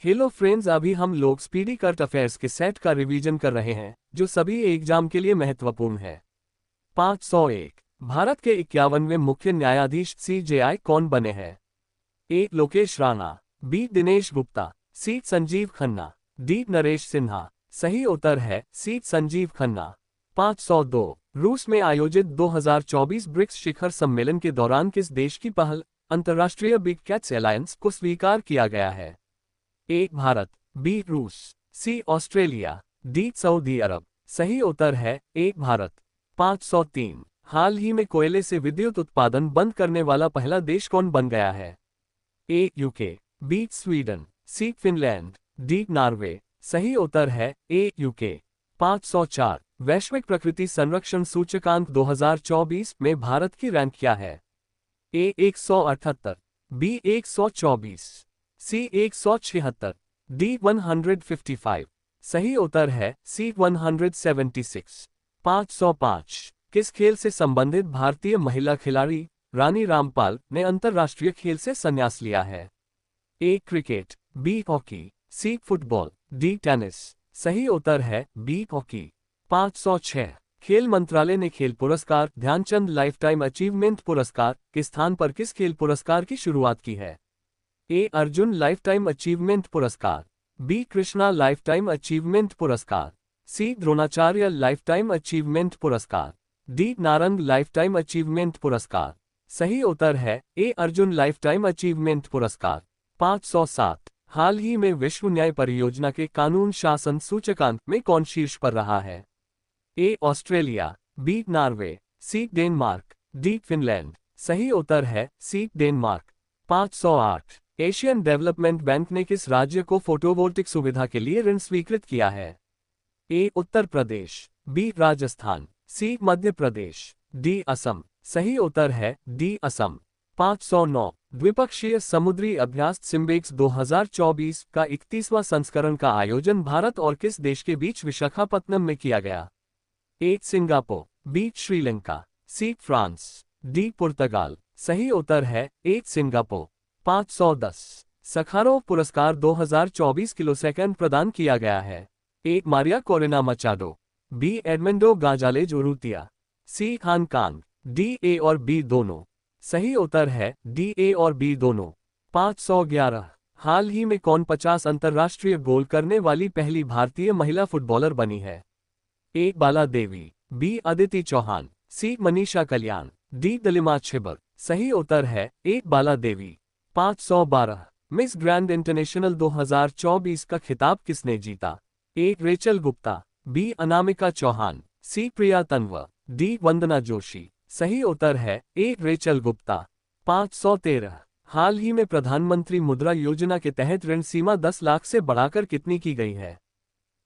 Hello friends, अभी हम लोग स्पीडी करंट अफेयर्स के सेट का रिवीजन कर रहे हैं जो सभी एग्जाम के लिए महत्वपूर्ण है। 501 भारत के 51वें मुख्य न्यायाधीश सीजेआई कौन बने हैं? ए लोकेश राणा, बी दिनेश गुप्ता, सी संजीव खन्ना, डी नरेश सिन्हा। सही उत्तर है सी संजीव खन्ना। 502 रूस में आयोजित 2024 ब्रिक्स शिखर सम्मेलन के दौरान किस देश की पहल अंतर्राष्ट्रीय बिग कैट्स अलायंस को स्वीकार किया गया है? ए भारत, बी रूस, सी ऑस्ट्रेलिया, डी सऊदी अरब। सही उत्तर है ए भारत। 503 हाल ही में कोयले से विद्युत उत्पादन बंद करने वाला पहला देश कौन बन गया है? ए यूके, बी स्वीडन, सी फिनलैंड, डी नॉर्वे। सही उत्तर है ए यूके। 504 वैश्विक प्रकृति संरक्षण सूचकांक 2024 में भारत की रैंक क्या है? ए 178, बी 124, सी 176, डी 155। सही उत्तर है सी 176। 505 किस खेल से संबंधित भारतीय महिला खिलाड़ी रानी रामपाल ने अंतर्राष्ट्रीय खेल से संन्यास लिया है? A cricket, B hockey, C football, D tennis. सही उत्तर है बी हॉकी। 506 खेल मंत्रालय ने खेल पुरस्कार ध्यानचंद लाइफटाइम अचीवमेंट पुरस्कार के स्थान पर किस खेल पुरस्कार की शुरुआत की है? ए अर्जुन लाइफटाइम अचीवमेंट पुरस्कार, बी कृष्णा लाइफटाइम अचीवमेंट पुरस्कार, सी द्रोणाचार्य लाइफटाइम अचीवमेंट पुरस्कार, डी नारंग लाइफटाइम अचीवमेंट पुरस्कार। सही उत्तर है ए अर्जुन लाइफटाइम अचीवमेंट पुरस्कार। 507 हाल ही में विश्व न्याय परियोजना के कानून शासन सूचकांक में कौन शीर्ष पर रहा है? A Australia, B Norway, C Denmark, D Finland. सही उत्तर है C Denmark. 508 Asian Development Bank ने किस राज्य को फोटोवोल्टिक सुविधा के लिए ऋण स्वीकृत किया है? ए उत्तर प्रदेश, बी राजस्थान, सी मध्य प्रदेश, डी असम। सही उत्तर है डी असम। 509 द्विपक्षीय समुद्री अभ्यास सिम्बेक्स 2024 का 31वां संस्करण का आयोजन भारत और किस देश के बीच विशाखापत्तनम में किया गया? A Singapore, B Sri Lanka, C France, D पुर्तगाल। सही उत्तर है ए सिंगापुर। 510 सखारोव पुरस्कार 2024 किलोसेकंड प्रदान किया गया है? A Maria Corina Machado, B Edmundo Gonzalez Urrutia, C Han Kang, D A और बी दोनों। सही उत्तर है डी ए और बी दोनों। 511 हाल ही में कौन 50 अंतर्राष्ट्रीय गोल करने वाली पहली भारतीय महिला फुटबॉलर बनी है? ए बाला देवी, बी अदिति चौहान, सी मनीषा कल्याण, डी दलिमा छिबर। सही उत्तर है ए बाला देवी। 512 मिस ग्रैंड इंटरनेशनल 2024 का खिताब किसने जीता? ए रेचल गुप्ता, बी अनामिका चौहान, सी प्रिया तन्वर, डी वंदना जोशी। सही उत्तर है ए रेचल गुप्ता। 513 हाल ही में प्रधानमंत्री मुद्रा योजना के तहत ऋण सीमा 10 लाख से बढ़ाकर कितनी की गई है?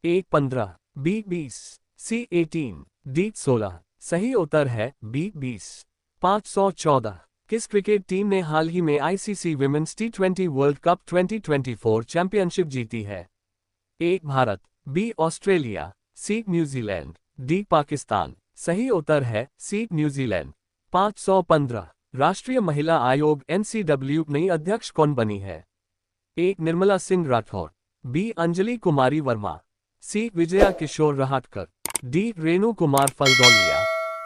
ए 15, बी 20, सी 18, डी 16। सही उत्तर है बी 20। 514 किस क्रिकेट टीम ने हाल ही में आईसीसी विमेंस टी20 वर्ल्ड कप 2024 चैंपियनशिप जीती है? ए भारत, बी ऑस्ट्रेलिया, सी न्यूजीलैंड, डी पाकिस्तान। सही उत्तर है सी न्यूजीलैंड। 515 राष्ट्रीय महिला आयोग एनसीडब्ल्यू नई अध्यक्ष कौन बनी है? ए निर्मला सिंह राठौर, बी अंजलि कुमारी वर्मा, सी विजया किशोर रहाटकर, डी रेणु कुमार फलदौलिया।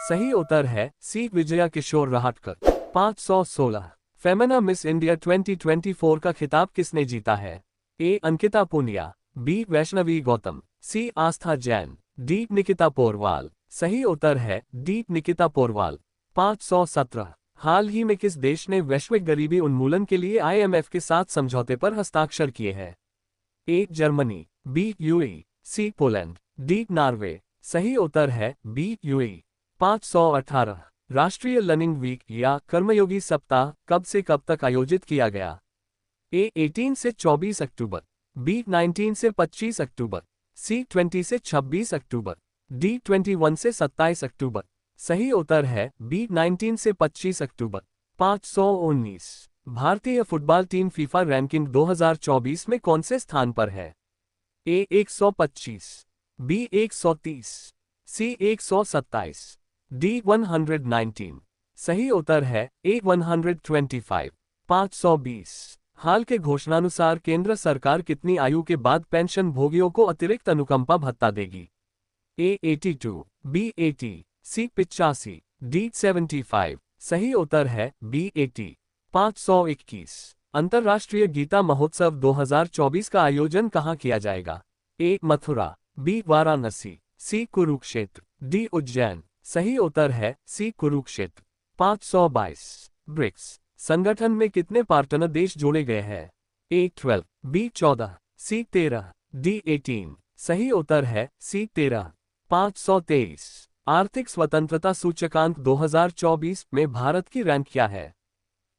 सही उत्तर है सी विजया किशोर रहाटकर। 516 फेमिना मिस इंडिया 2024 का खिताब किसने जीता है? ए अंकिता पुनिया, बी वैष्णवी गौतम, सी आस्था जैन, डी निकिता पोरवाल। सही उत्तर है डी निकिता पोरवाल। 517 हाल ही में किस देश ने वैश्विक गरीबी उन्मूलन के लिए आईएमएफ के साथ समझौते पर हस्ताक्षर किए हैं? A Germany, B UAE, C Poland, D Norway. सही उत्तर है बी यूएई। 518 राष्ट्रीय लर्निंग वीक या कर्मयोगी सप्ताह कब से कब तक आयोजित किया गया? ए 18 से 24 अक्टूबर, बी 19 से 25 अक्टूबर, सी 20 से 26 अक्टूबर, डी 21 से 27 अक्टूबर। सही उत्तर है बी 19 से 25 अक्टूबर। 519 भारतीय फुटबॉल टीम फीफा रैंकिंग 2024 में कौन से स्थान पर है? ए 125, बी 130, सी 127, डी 119। सही उत्तर है ए 125। 520 हाल के घोषणानुसार केंद्र सरकार कितनी आयु के बाद पेंशन भोगियों को अतिरिक्त अनुकंपा भत्ता देगी? ए 82, बी 80, सी 85, डी 75। सही उत्तर है बी 80। 521। अंतर्राष्ट्रीय गीता महोत्सव 2024 का आयोजन कहाँ किया जाएगा? ए मथुरा, बी वाराणसी, सी कुरुक्षेत्र, डी उज्जैन। सही उत्तर है सी कुरुक्षेत्र। 522। ब्रिक्स संगठन में कितने पार्टनर देश जोड़े गए हैं? ए 12, बी 14, सी 13, डी 18। सही उत्तर है सी 13। 523। आर्थिक स्वतंत्रता सूचकांक 2024 में भारत की रैंक क्या है?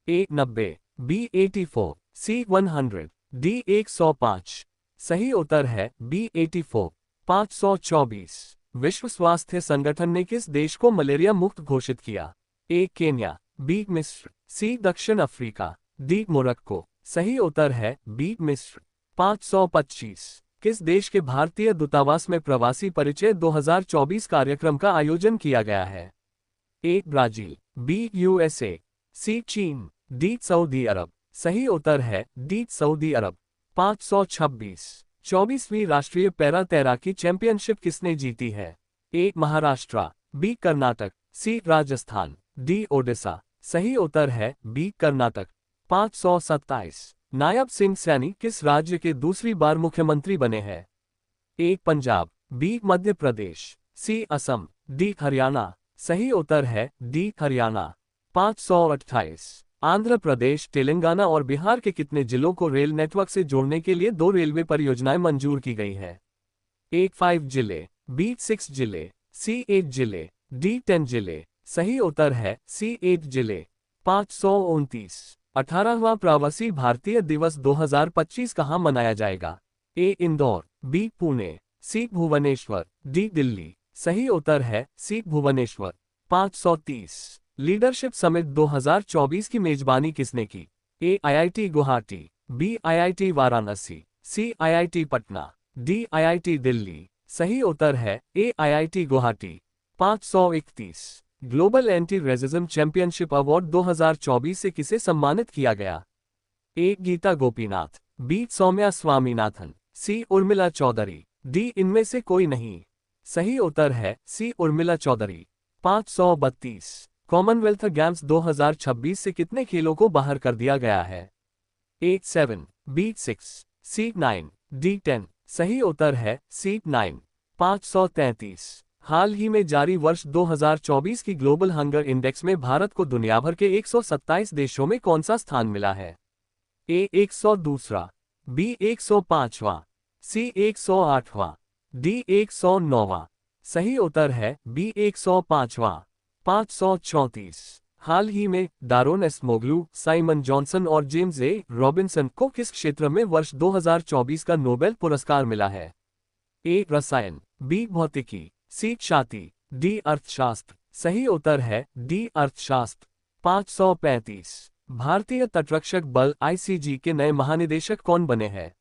ए 90, बी 84, सी 100, डी 105। सही उत्तर है बी 84। 524। विश्व स्वास्थ्य संगठन ने किस देश को मलेरिया मुक्त घोषित किया? ए केन्या, बी मिस्र, सी दक्षिण अफ्रीका, डी मोरक्को। सही उत्तर है बी मिस्र। 525। किस देश के भारतीय दूतावास में प्रवासी परिचय 2024 कार्यक्रम का आयोजन किया गया है? ए ब्राजील, बी यूएसए, सी चीन, डी सऊदी अरब। सही उत्तर है डी सऊदी अरब। 526। 24वीं राष्ट्रीय पैरा तैराकी चैंपियनशिप किसने जीती है? ए महाराष्ट्र, बी कर्नाटक, सी राजस्थान, डी ओडिशा। सही उत्तर है बी कर्नाटक। 527। नायब सिंह सैनी किस राज्य के दूसरी बार मुख्यमंत्री बने हैं? ए पंजाब, बी मध्य प्रदेश, सी असम, डी हरियाणा। सही उत्तर है डी हरियाणा। 528। आंध्र प्रदेश, तेलंगाना और बिहार के कितने जिलों को रेल नेटवर्क से जोड़ने के लिए 2 रेलवे परियोजनाएं मंजूर की गई है? ए 5 जिले, बी 6 जिले, सी 8 जिले, डी 10 जिले। सही उत्तर है सी 8 जिले। 529। 18वां प्रवासी भारतीय दिवस 2025 कहाँ मनाया जाएगा? ए इंदौर, बी पुणे, सी भुवनेश्वर, डी दिल्ली। सही उत्तर है सी भुवनेश्वर। 530। लीडरशिप समिट 2024 की मेजबानी किसने की? A IIT Guwahati, B IIT Varanasi, C IIT Patna, D IIT Delhi. सही उत्तर है A IIT Guwahati. 531। Global anti racism championship award 2024 से किसे सम्मानित किया गया? A Gita Gopinath, B Soumya Swaminathan, C Urmila Chaudhary, D इनमें से कोई नहीं। सही उत्तर है C Urmila Chaudhary. 532। Commonwealth Games 2026 से कितने खेलों को बाहर कर दिया गया है? ए 7, बी 6, सी 9, डी 10। सही उत्तर है सी 9। 533। हाल ही में जारी वर्ष 2024 की ग्लोबल हंगर इंडेक्स में भारत को दुनिया भर के 127 देशों में कौन सा स्थान मिला है? ए 102, बी 105वां, सी 108वां, डी 109वां। सही उत्तर है बी 105वां। 534। हाल ही में डारोन एसमोग्लू, साइमन जॉनसन और जेम्स ए रॉबिन्सन को किस क्षेत्र में वर्ष 2024 का नोबेल पुरस्कार मिला है? ए रसायन, बी भौतिकी, सी छाती, डी अर्थशास्त्र। सही उत्तर है डी अर्थशास्त्र। 535। भारतीय तटरक्षक बल आईसीजी के नए महानिदेशक कौन बने हैं?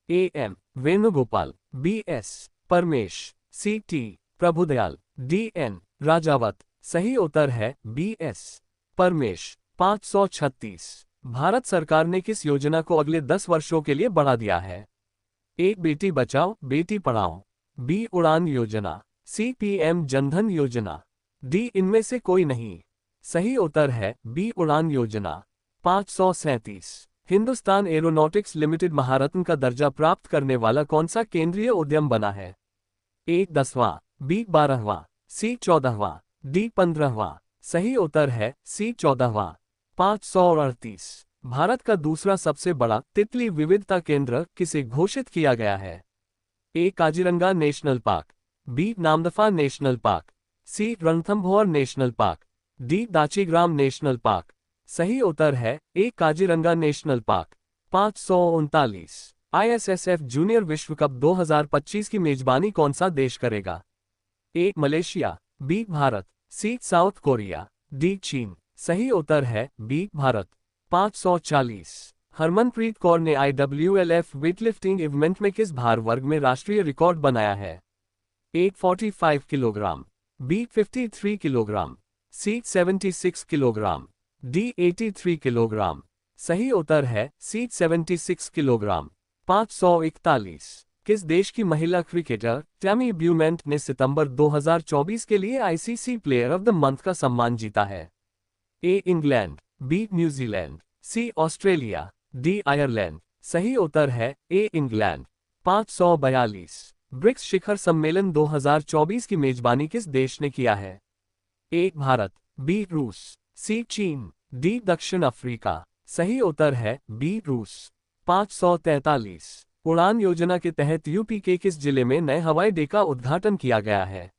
A M Venugopal, B S Paramesh, C T Prabhudayal, D N Rajawat. सही उत्तर है बी एस परमेश। 536। भारत सरकार ने किस योजना को अगले 10 वर्षों के लिए बढ़ा दिया है? ए बेटी बचाओ बेटी पढ़ाओ, बी उड़ान योजना, सी पीएम जनधन योजना, डी इनमें से कोई नहीं। सही उत्तर है बी उड़ान योजना। 537। हिंदुस्तान एरोनॉटिक्स लिमिटेड महारत्न का दर्जा प्राप्त करने वाला कौन सा केंद्रीय उद्यम बना है? ए 10वां, बी 12वां, सी 14वां, डी 15वां। सही उत्तर है सी 14वां। 538। भारत का दूसरा सबसे बड़ा तितली विविधता केंद्र किसे घोषित किया गया है? A Kaziranga national park, B Namdapha national park, C Ranthambore national park, D Dachigam national park. सही उत्तर है A Kaziranga national park. 539। ISSF junior विश्व कप 2025 की मेजबानी कौन सा देश करेगा? A Malaysia, B Bharat, C South Korea, D चीन। सही उत्तर है बी भारत। 540। हरमनप्रीत कौर ने IWLF वेटलिफ्टिंग इवेंट में किस भार वर्ग में राष्ट्रीय रिकॉर्ड बनाया है? ए 45 किलोग्राम, बी 53 किलोग्राम, सी 76 किलोग्राम, डी 83 किलोग्राम। सही उत्तर है सी 76 किलोग्राम। 541। किस देश की महिला क्रिकेटर टैमी ब्यूमेंट ने सितंबर 2024 के लिए ICC player of the month का सम्मान जीता है? A England, B New Zealand, C Australia, D Ireland. सही उत्तर है ए इंग्लैंड। 542। ब्रिक्स शिखर सम्मेलन 2024 की मेजबानी किस देश ने किया है? ए भारत, बी रूस, सी चीन, डी दक्षिण अफ्रीका। सही उत्तर है बी रूस। 543। उड़ान योजना के तहत यूपी के किस जिले में नए हवाई अड्डे का उद्घाटन किया गया है?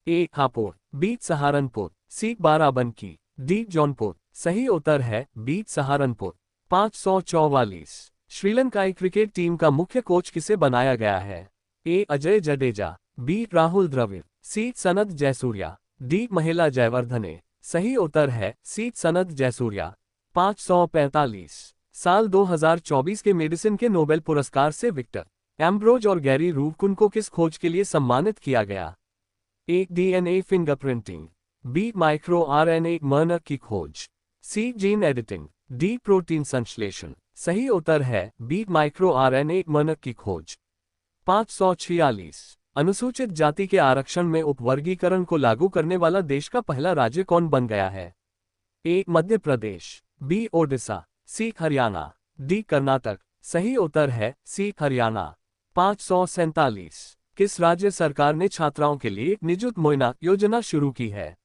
ए हापुड़, बी सहारनपुर, सी बाराबंकी, डी जौनपुर। सही उत्तर है बी सहारनपुर। 544। श्रीलंकाई क्रिकेट टीम का मुख्य कोच किसे बनाया गया है? ए अजय जडेजा, बी राहुल द्रविड़, सी सनत जयसूर्या, डी महिला जयवर्धने। सही उत्तर है सी सनत जयसूर्या। 545। साल 2024 के मेडिसिन के नोबेल पुरस्कार से विक्टर एम्ब्रोज और गैरी रूबकुन को किस खोज के लिए सम्मानित किया गया? A DNA fingerprinting, B micro RNA मर्नर की खोज, C gene editing, D protein संश्लेषण। सही उत्तर है बी माइक्रो आरएनए मर्नर की खोज। 546। अनुसूचित जाति के आरक्षण में उपवर्गीकरण को लागू करने वाला देश का पहला राज्य कौन बन गया है? ए मध्य प्रदेश, बी ओडिशा, सी हरियाणा, डी कर्नाटक। सही उत्तर है सी हरियाणा। 547। किस राज्य सरकार ने छात्राओं के लिए एक निजुत मुआयना योजना शुरू की है?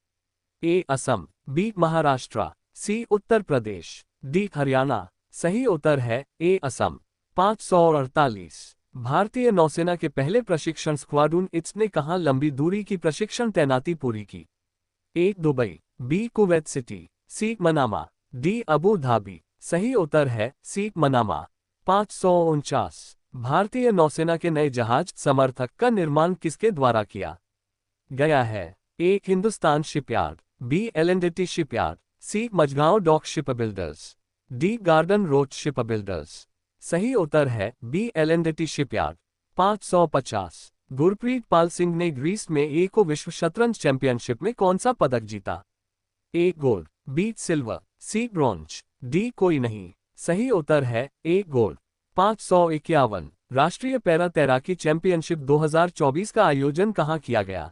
ए Assam, B Maharashtra, C Uttar Pradesh, D Haryana. सही उत्तर है ए असम। 548। भारतीय नौसेना के पहले प्रशिक्षण स्क्वाड्रन इट्स ने कहां लंबी दूरी की प्रशिक्षण तैनाती पूरी की? ए दुबई, बी कुवैत सिटी, सी मनामा, डी अबू धाबी। सही उत्तर है सी मनामा। 549। भारतीय नौसेना के नए जहाज समर्थक का निर्माण किसके द्वारा किया गया है? A Hindustan shipyard, B L&T shipyard, C Mazagon dock ship builders, D garden road ship builders. सही उत्तर है B L&T shipyard. 550। Gurpreet Pal Singh ने ग्रीस में ए को विश्व शतरंज चैंपियनशिप में कौन सा पदक जीता? ए गोल्ड, बी सिल्वर, सी ब्रॉन्ज, डी कोई नहीं। सही उत्तर है ए गोल्ड। 551। राष्ट्रीय पैरा तैराकी चैंपियनशिप 2024 का आयोजन कहां किया गया?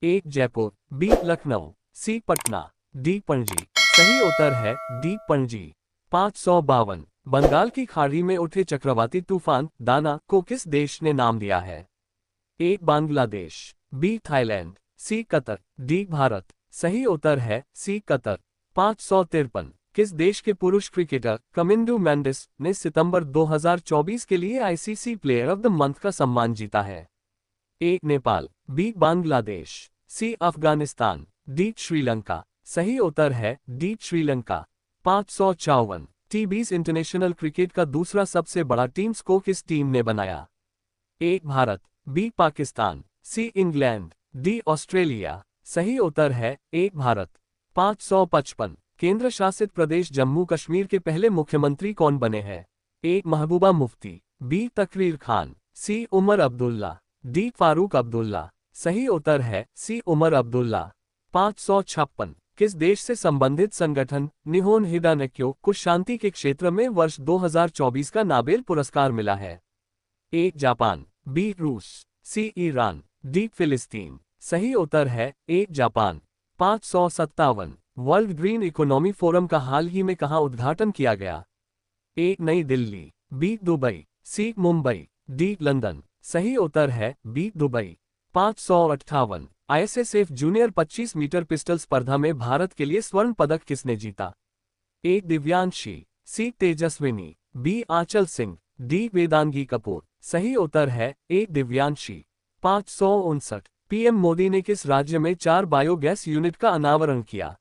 ए जयपुर, बी लखनऊ, सी पटना, डी पणजी। सही उत्तर है डी पणजी। 552। बंगाल की खाड़ी में उठे चक्रवाती तूफान दाना को किस देश ने नाम दिया है? ए बांग्लादेश, बी थाईलैंड, सी कतर, डी भारत। सही उत्तर है सी कतर। 553। किस देश के पुरुष क्रिकेटर कमिंडू मेंडिस ने सितंबर 2024 के लिए ICC player of the month का सम्मान जीता है? ए नेपाल, बी बांग्लादेश, सी अफगानिस्तान, डी श्रीलंका। सही उत्तर है डी श्रीलंका। 554। टी20 इंटरनेशनल क्रिकेट का दूसरा सबसे बड़ा टीम स्कोर किस टीम ने बनाया? A Bharat, B Pakistan, C England, D Australia. सही उत्तर है ए भारत। 555। केंद्र शासित प्रदेश जम्मू कश्मीर के पहले मुख्यमंत्री कौन बने हैं? ए महबूबा मुफ्ती, बी तकरीर खान, सी उमर अब्दुल्ला, डी फारूक अब्दुल्ला। सही उत्तर है सी उमर अब्दुल्ला। 556। किस देश से संबंधित संगठन निहोन हिडानक्यो को शांति के क्षेत्र में वर्ष 2024 का नोबेल पुरस्कार मिला है? ए जापान, बी रूस, सी ईरान, डी फिलिस्तीन। सही उत्तर है A Japan. 557। World green economy forum का हाल ही में कहां उद्घाटन किया गया? A New Delhi, B Dubai, C Mumbai, D London. सही उत्तर है B Dubai. 558। ISSF junior 25 metre pistol स्पर्धा में भारत के लिए स्वर्ण पदक किसने जीता? A Divyanshi, C Tejaswini, B Anchal Singh, D Vedangi Kapoor. सही उत्तर है ए दिव्यांशी। 559। पीएम मोदी ने किस राज्य में 4 बायोगैस यूनिट का अनावरण किया?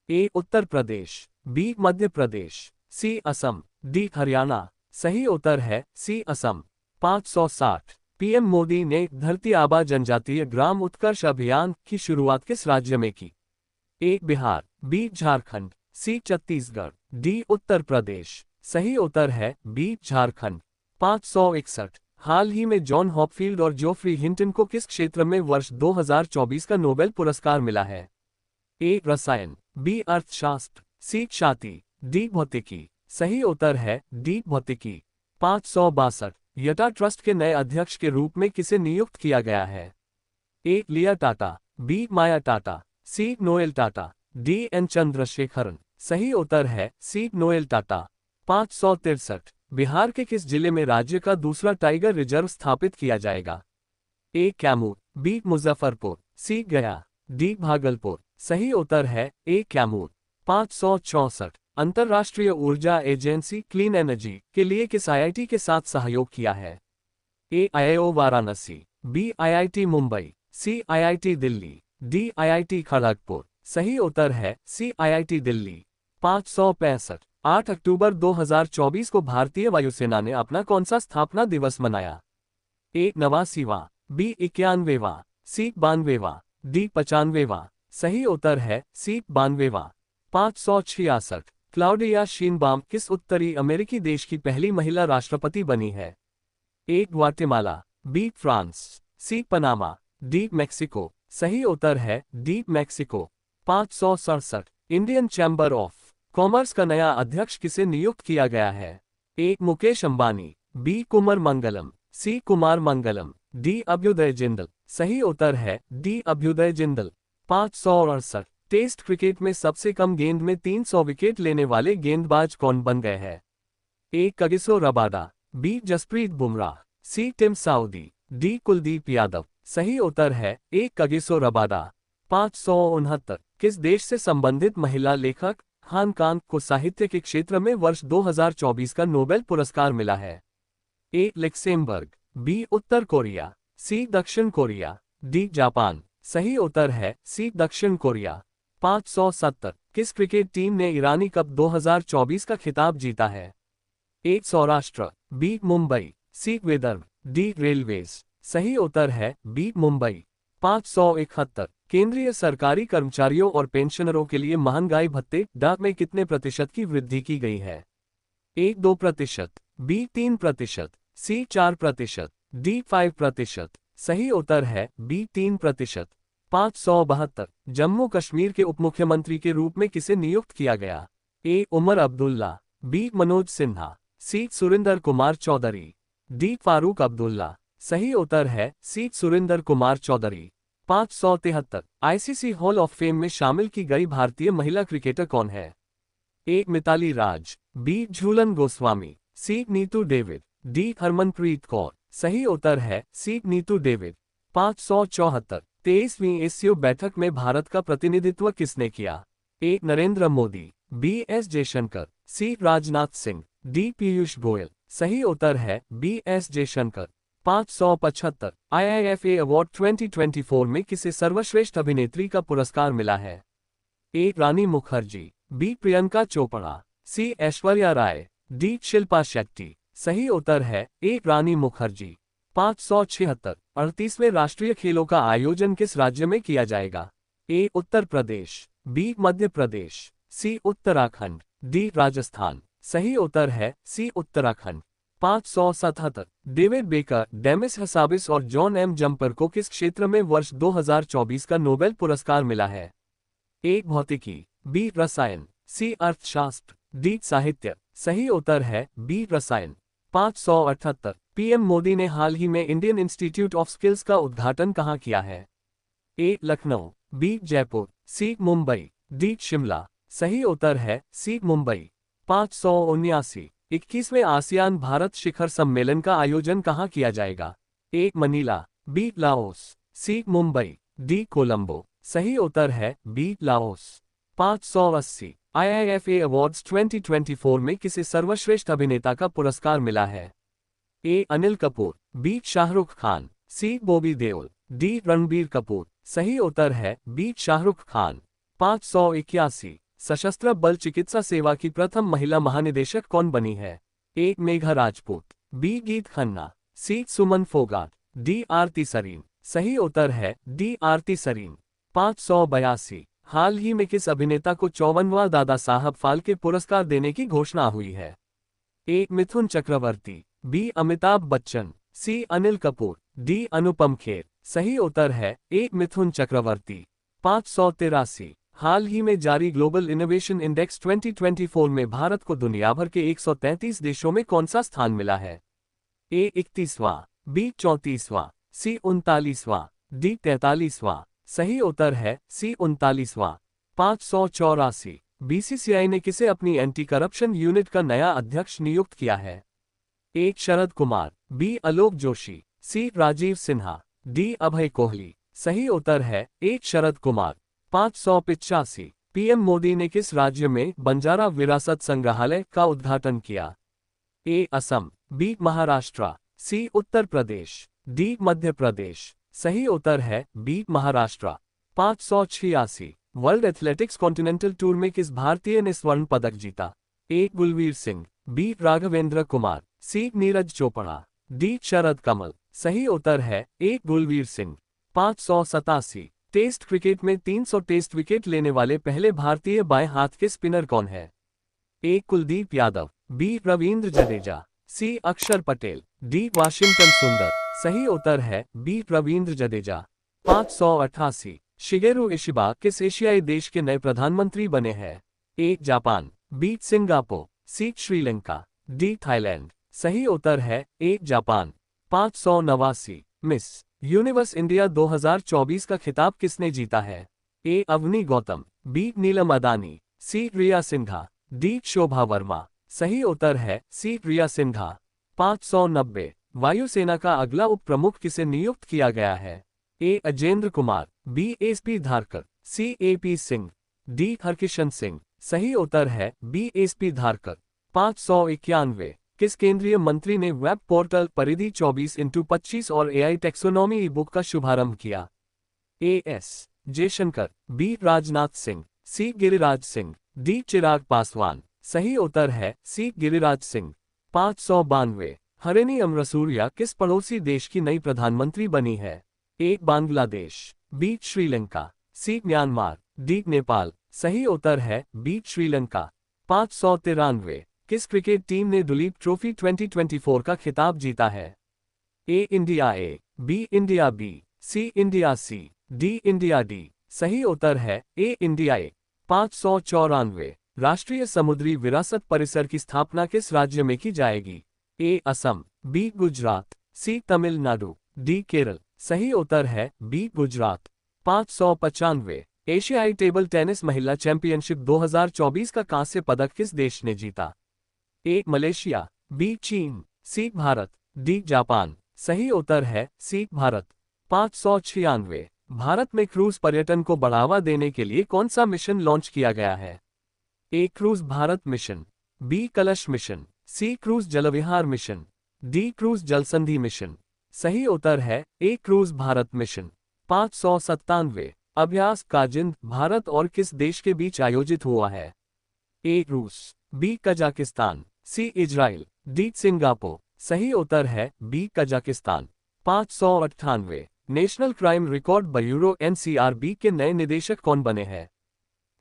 ए उत्तर प्रदेश, बी मध्य प्रदेश, सी असम, डी हरियाणा। सही उत्तर है सी असम। 560। पीएम मोदी ने धरती आबा जनजातीय ग्राम उत्कर्ष अभियान की शुरुआत किस राज्य में की? ए बिहार, बी झारखंड, सी छत्तीसगढ़, डी उत्तर प्रदेश। सही उत्तर है बी झारखंड। 561। हाल ही में जॉन हॉपफील्ड और जोफ्री हिंटन को किस क्षेत्र में वर्ष 2024 का नोबेल पुरस्कार मिला है? ए रसायन, बी अर्थशास्त्र, सी छाती, डी भौतिकी। सही उत्तर है डी भौतिकी। 562 यटा ट्रस्ट के नए अध्यक्ष के रूप में किसे नियुक्त किया गया है? A Leah Tata, B Maya Tata, C Noel Tata, D N Chandrasekaran. सही उत्तर है सी नोएल टाटा। 563 बिहार के किस जिले में राज्य का दूसरा टाइगर रिजर्व स्थापित किया जाएगा? ए कैमूर, बी मुजफ्फरपुर, सी गया, डी भागलपुर। सही उत्तर है ए कैमूर। 564 अंतर्राष्ट्रीय ऊर्जा एजेंसी क्लीन एनर्जी के लिए किस आईआईटी के साथ सहयोग किया है? A IIO Varanasi, B IIT Mumbai, C IIT Delhi, D IIT Kharagpur. सही उत्तर है सी आईआईटी दिल्ली। 565 8 अक्टूबर 2024 को भारतीय वायुसेना ने अपना कौन सा स्थापना दिवस मनाया? ए 89वां, बी 91वां, सी 92वां, डी 95वां। सही उत्तर है सी 92वां। 566 क्लाउडिया शीनबाम किस उत्तरी अमेरिकी देश की पहली महिला राष्ट्रपति बनी है? A Guatemala, B France, C Panama, D Mexico. सही उत्तर है D Mexico. 567 Indian Chamber of Commerce का नया अध्यक्ष किसे नियुक्त किया गया है? A Mukesh Ambani, B Kumar Mangalam, C Kumar Mangalam, D Abhyuday Jindal. सही उत्तर है D Abhyuday Jindal. 568 test cricket में सबसे कम गेंद में 300 विकेट लेने वाले गेंदबाज कौन बन गए हैं? A Kagiso Rabada, B Jasprit Bumrah, C Tim Southee, D Kuldeep Yadav. सही उत्तर है ए कगिसो रबाडा। 569 किस देश से संबंधित महिला लेखक हान कांग को साहित्य के क्षेत्र में वर्ष 2024 का नोबेल पुरस्कार मिला है? ए लक्सेमबर्ग, बी उत्तर कोरिया, सी दक्षिण कोरिया, डी जापान। सही उत्तर है सी दक्षिण कोरिया। 570 किस क्रिकेट टीम ने ईरानी कप 2024 का खिताब जीता है? ए सौराष्ट्र, बी मुंबई, सी विदर्भ, डी रेलवेज। सही उत्तर है बी मुंबई। 571 केंद्रीय सरकारी कर्मचारियों और पेंशनरों के लिए महंगाई भत्ते डाक में कितने प्रतिशत की वृद्धि की गई है? ए 2%, बी 3%, सी 4%, डी 5%। सही उत्तर है बी 3%। 572 जम्मू कश्मीर के उपमुख्यमंत्री के रूप में किसे नियुक्त किया गया? A Omar Abdullah, B Manoj Sinha, C Surinder Kumar Chaudhary, D Farooq Abdullah. सही उत्तर है C Surinder Kumar Chaudhary. 573 ICC hall of fame में शामिल की गई भारतीय महिला क्रिकेटर कौन है? A Mithali Raj, B Jhulan Goswami, C Neetu David, D Harmanpreet Kaur. सही उत्तर है सी नीतू डेविड। 574 23वीं एससीओ बैठक में भारत का प्रतिनिधित्व किसने किया? A Narendra Modi, B S Jaishankar, C Rajnath Singh, D Piyush Goyal. सही उत्तर है बी एस जयशंकर। 575 आईआईएफए अवार्ड 2024 में किसे सर्वश्रेष्ठ अभिनेत्री का पुरस्कार मिला है? ए रानी मुखर्जी, बी प्रियंका चोपड़ा, सी ऐश्वर्या राय, डी शिल्पा शेट्टी। सही उत्तर है ए रानी मुखर्जी। 576 38वें राष्ट्रीय खेलों का आयोजन किस राज्य में किया जाएगा? A Uttar Pradesh, B Madhya Pradesh, C Uttarakhand, D Rajasthan. सही उत्तर है C Uttarakhand. 577 David Baker, Demis Hassabis और जॉन एम जम्पर को किस क्षेत्र में वर्ष 2024 का नोबेल पुरस्कार मिला है? ए भौतिकी, बी रसायन, सी अर्थशास्त्र, डी साहित्य। सही उत्तर है बी रसायन। 578 पीएम मोदी ने हाल ही में इंडियन इंस्टीट्यूट ऑफ स्किल्स का उद्घाटन कहाँ किया है? ए लखनऊ, बी जयपुर, सी मुंबई, डी शिमला। सही उत्तर है सी मुंबई। 579 21वें आसियान भारत शिखर सम्मेलन का आयोजन कहाँ किया जाएगा? ए मनीला, बी लाओस, सी मुंबई, डी कोलंबो। सही उत्तर है बी लाओस। 580 आईआईएफए अवार्ड्स 2024 में किसे सर्वश्रेष्ठ अभिनेता का पुरस्कार मिला है? ए अनिल कपूर, बी शाहरुख खान, सी बॉबी देओल, डी रणबीर कपूर। सही उत्तर है बी शाहरुख खान। 581 सशस्त्र बल चिकित्सा सेवा की प्रथम महिला महानिदेशक कौन बनी है? ए मेघा राजपूत, बी गीत खन्ना, सी सुमन फोगाट, डी आरती सरीन। सही उत्तर है डी आरती सरीन। 582 हाल ही में किस अभिनेता को 54वां दादा साहब फाल्के पुरस्कार देने की घोषणा हुई है? ए मिथुन चक्रवर्ती, बी अमिताभ बच्चन, सी अनिल कपूर, डी अनुपम खेर। सही उत्तर है ए मिथुन चक्रवर्ती। 583 हाल ही में जारी ग्लोबल इनोवेशन इंडेक्स 2024 में भारत को दुनिया भर के 133 देशों में कौन सा स्थान मिला है? ए 31वां, बी 34वां, सी 39वां, डी 43वां। सही उत्तर है सी 39वां। 584। बीसीसीआई ने किसे अपनी एंटी करप्शन यूनिट का नया अध्यक्ष नियुक्त किया है? ए शरद कुमार, बी आलोक जोशी, सी राजीव सिन्हा, डी अभय कोहली। सही उत्तर है ए शरद कुमार। 585। पीएम मोदी ने किस राज्य में बंजारा विरासत संग्रहालय का उद्घाटन किया? A Assam, B Maharashtra, C Uttar Pradesh, D Madhya Pradesh. सही उत्तर है B Maharashtra. 586। World Athletics Continental Tour में किस भारतीय ने स्वर्ण पदक जीता? A Gulveer Singh, B Raghavendra Kumar, C Neeraj Chopra, D Sharad Kamal. सही उत्तर है A Gulveer Singh. 587। Test cricket में 300 टेस्ट विकेट लेने वाले पहले भारतीय बाएं हाथ के स्पिनर कौन है? A Kuldeep Yadav, B Ravindra Jadeja, C Axar Patel, D Washington Sundar. सही उत्तर है B Ravindra Jadeja. 588। Shigeru Ishiba किस एशियाई देश के नए प्रधानमंत्री बने हैं? A Japan, B Singapore, C Sri Lanka, D Thailand. सही उत्तर है A Japan. 589। Miss Universe India 2024 का खिताब किसने जीता है? A Avani Gautam, B Neelam Adani, C Riya Sinha, D Shobha Verma. सही उत्तर है सी रिया सिन्हा। 590। वायुसेना का अगला उप प्रमुख किसे नियुक्त किया गया है? ए अजेंद्र कुमार, बी एसपी धारकर, सी एपी सिंह, डी हरकिशन सिंह। सही उत्तर है बी एसपी धारकर। 591। किस केंद्रीय मंत्री ने वेब पोर्टल परिधि 24x25 और एआई टैक्सोनॉमी ई बुक का शुभारंभ किया? A S Jaishankar, B Rajnath Singh, C Giriraj Singh, D Chirag Paswan. सही उत्तर है सी गिरिराज सिंह। 592। हरेनी अमरसूरिया किस पड़ोसी देश की नई प्रधानमंत्री बनी है? ए बांग्लादेश, बी श्रीलंका, सी म्यांमार, डी नेपाल। सही उत्तर है बी श्रीलंका। 593। किस क्रिकेट टीम ने दुलीप ट्रॉफी 2024 का खिताब जीता है? A India A, B India B, C India C, D India D. सही उत्तर है ए इंडिया ए। 594। राष्ट्रीय समुद्री विरासत परिसर की स्थापना किस राज्य में की जाएगी? ए असम, बी गुजरात, सी तमिलनाडु, डी केरल। सही उत्तर है बी गुजरात। 595। एशियाई टेबल टेनिस महिला चैंपियनशिप 2024 का कांस्य पदक किस देश ने जीता? ए मलेशिया, बी चीन, सी भारत, डी जापान। सही उत्तर है सी भारत। 596। भारत में क्रूज पर्यटन को बढ़ावा देने के लिए कौन सा मिशन लॉन्च किया गया है? ए क्रूज भारत मिशन, बी कलश मिशन, सी cruise जलविहार mission, D cruise जलसंधि mission. सही उत्तर है ए क्रूज भारत मिशन। 597। अभ्यास काजिंद भारत और किस देश के बीच आयोजित हुआ है? ए रूस, B Kazakhstan, C Israel, D Singapore. सही उत्तर है B Kazakhstan. 598। National Crime Record Bureau NCRB के नए निदेशक कौन बने हैं?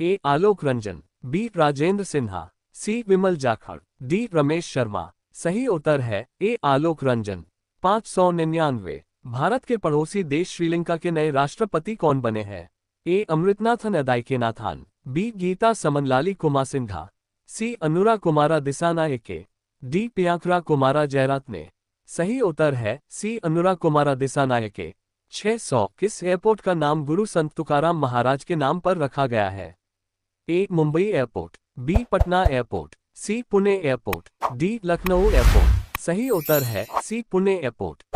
A Alok Ranjan, B Rajendra Sinha, C Vimal Jakhar, D Ramesh Sharma. सही उत्तर है ए आलोक रंजन। 599। भारत के पड़ोसी देश श्रीलंका के नए राष्ट्रपति कौन बने हैं? ए अमृतनाथन अदायकेनाथन, बी गीता समनलाली कुमासिंघा, सी अनुरा कुमारा दिसानायके, डी पियांकरा कुमारा जयरत्ने। सही उत्तर है सी अनुरा कुमारा दिसानायके। 600। किस एयरपोर्ट का नाम गुरु संत तुकाराम महाराज के नाम पर रखा गया है? A Mumbai airport, B Patna airport, C Pune airport, D Lucknow airport. सही उत्तर है सी पुणे एयरपोर्ट।